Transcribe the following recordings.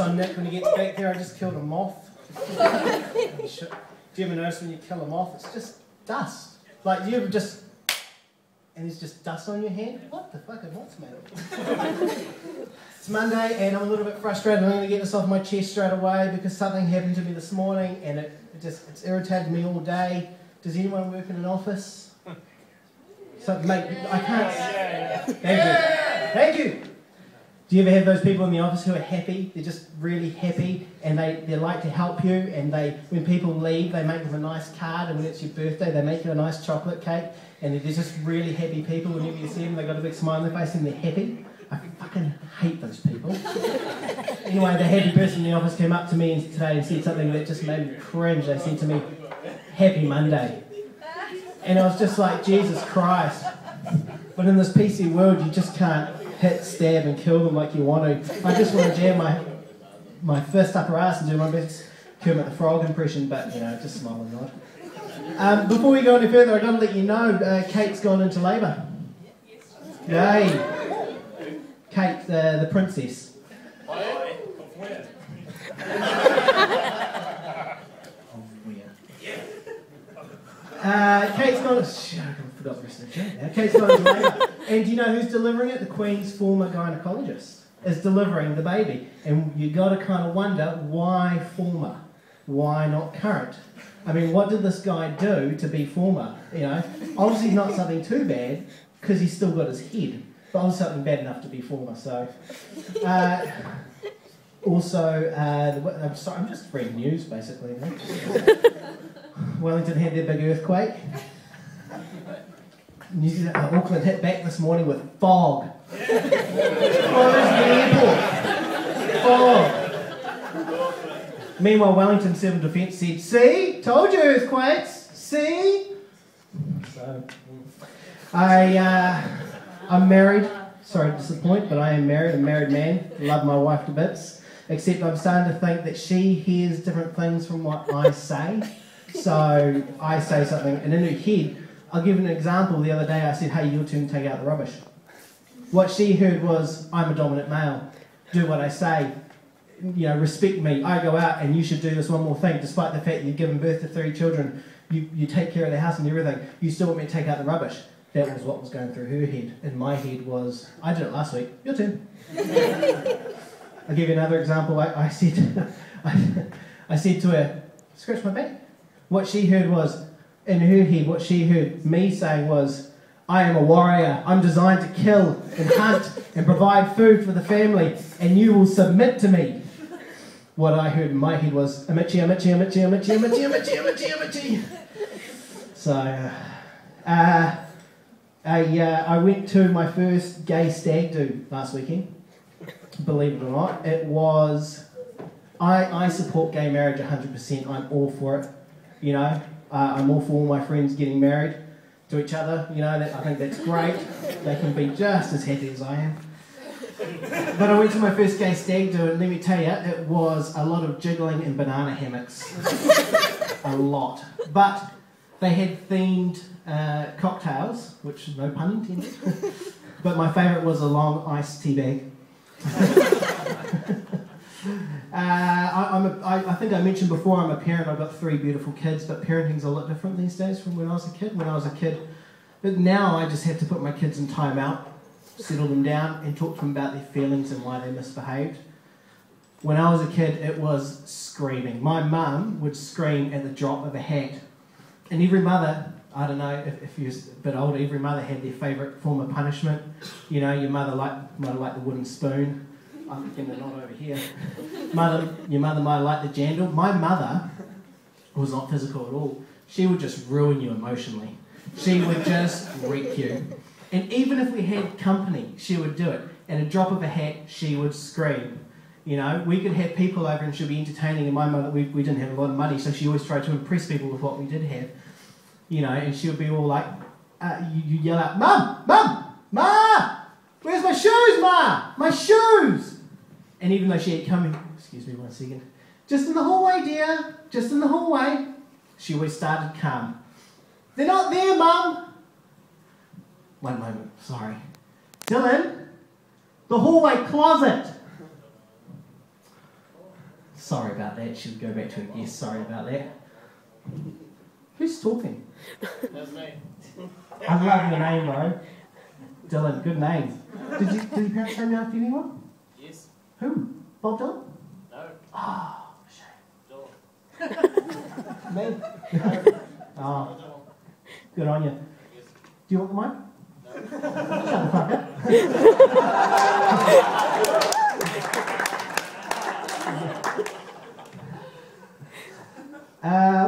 notice on Nick when he gets back there, I just killed a moth. Do you ever notice when you kill a moth, it's just dust? Like, do you ever just... And there's just dust on your hand? What the fuck are moths made of? It's Monday and I'm a little bit frustrated. I'm going to get this off my chest straight away because something happened to me this morning and it's irritated me all day. Does anyone work in an office? So, mate, I can't... Thank you. Do you ever have those people in the office who are happy? They're just really happy and they like to help you, and when people leave, they make them a nice card, and when it's your birthday, they make you a nice chocolate cake, and they're just really happy people. Whenever you see them, they've got a big smile on their face and they're happy. I fucking hate those people. Anyway, the happy person in the office came up to me today and said something that just made me cringe. They said to me, "Happy Monday." And I was just like, Jesus Christ. But in this PC world, you just can't hit, stab and kill them like you want to. I just want to jam my fist up her ass and do my best Kermit the Frog impression, but, you know, just smile and nod. Before we go any further, I've got to let you know, Kate's gone into labour. Yay. Kate, the princess. Kate's gone... I forgot the rest of the show now. Kate's gone into labour. And do you know who's delivering it? The Queen's former gynaecologist is delivering the baby. And you got to kind of wonder, why former? Why not current? I mean, what did this guy do to be former? You know, obviously not something too bad, because he's still got his head. But obviously something bad enough to be former, so... I'm sorry, I'm just reading news, basically. Wellington had their big earthquake. Auckland hit back this morning with fog. Closed the airport. Fog. Meanwhile, Wellington Civil Defence said, "See? Told you earthquakes. See?" So, I'm married. Sorry to disappoint, but I am married. I'm a married man. Love my wife to bits. Except I'm starting to think that she hears different things from what I say. So I say something, and in her head, I'll give an example. The other day I said, "Hey, your turn to take out the rubbish." What she heard was, "I'm a dominant male. Do what I say. You know, respect me. I go out and you should do this one more thing. Despite the fact you've given birth to 3 children, you take care of the house and everything, you still want me to take out the rubbish." That was what was going through her head. In my head was, "I did it last week. Your turn." I'll give you another example. I said, I said to her, "Scratch my back." What she heard was, in her head, what she heard me saying was, "I am a warrior. I'm designed to kill and hunt and provide food for the family, and you will submit to me." What I heard in my head was, "Amici, amici, amici, amici, amici, amici, amici, amici." So, I went to my first gay stag do last weekend. Believe it or not, it was... I support gay marriage 100%. I'm all for it. You know, I'm all for all my friends getting married to each other. You know, I think that's great. They can be just as happy as I am. But I went to my first gay stag do, and let me tell you, it was a lot of jiggling and banana hammocks. A lot. But they had themed cocktails, which no pun intended. But my favourite was a long iced tea bag. I think I mentioned before, I'm a parent. I've got 3 beautiful kids, but parenting's a lot different these days from when I was a kid. But now I just have to put my kids in time out, settle them down, and talk to them about their feelings and why they misbehaved. When I was a kid, it was screaming. My mum would scream at the drop of a hat. And every mother, I don't know if you're a bit older, every mother had their favourite form of punishment. You know, your mother might have liked the wooden spoon. I'm getting a nod over here. Your mother might have liked the jandal. My mother was not physical at all. She would just ruin you emotionally. She would just wreck you. And even if we had company, she would do it. At a drop of a hat, she would scream. You know, we could have people over and she'd be entertaining, and my mother, we didn't have a lot of money, so she always tried to impress people with what we did have. You know, and she would be all like, you yell out, "Mum! Mum! Ma! Where's my shoes, Ma? My shoes!" And even though she had come in, excuse me 1 second, "Just in the hallway, dear, just in the hallway," she always started calm. "They're not there, Mum." One moment, sorry. "Dylan, the hallway closet." Sorry about that. She'll go back to her guest. Sorry about that. Who's talking? That's me. I love your name, bro. Dylan, good name. Did your parents name you after anyone? Yes. Who? Bob Dylan? No. Oh, Dylan. me? Oh, good on you. Yes. Do you want the mic? No. Shut the fuck up.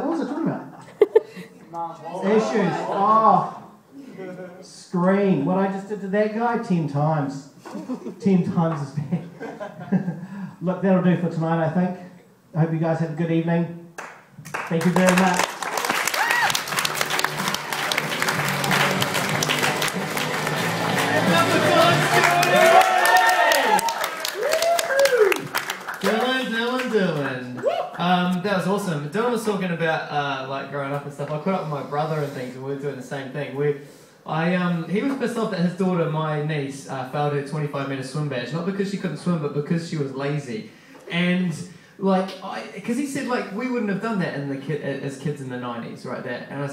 What was I talking about? Issues. Oh, screen. What I just did to that guy 10 times. 10 times as bad. Look, that'll do for tonight, I think. I hope you guys have a good evening. Thank you very much. Dylan. That was awesome. Dylan was talking about like growing up and stuff. I caught up with my brother and things, and we were doing the same thing. He was pissed off that his daughter, my niece, failed her 25-metre swim badge, not because she couldn't swim, but because she was lazy. And like, because he said like we wouldn't have done that as kids in the 90s, right? And I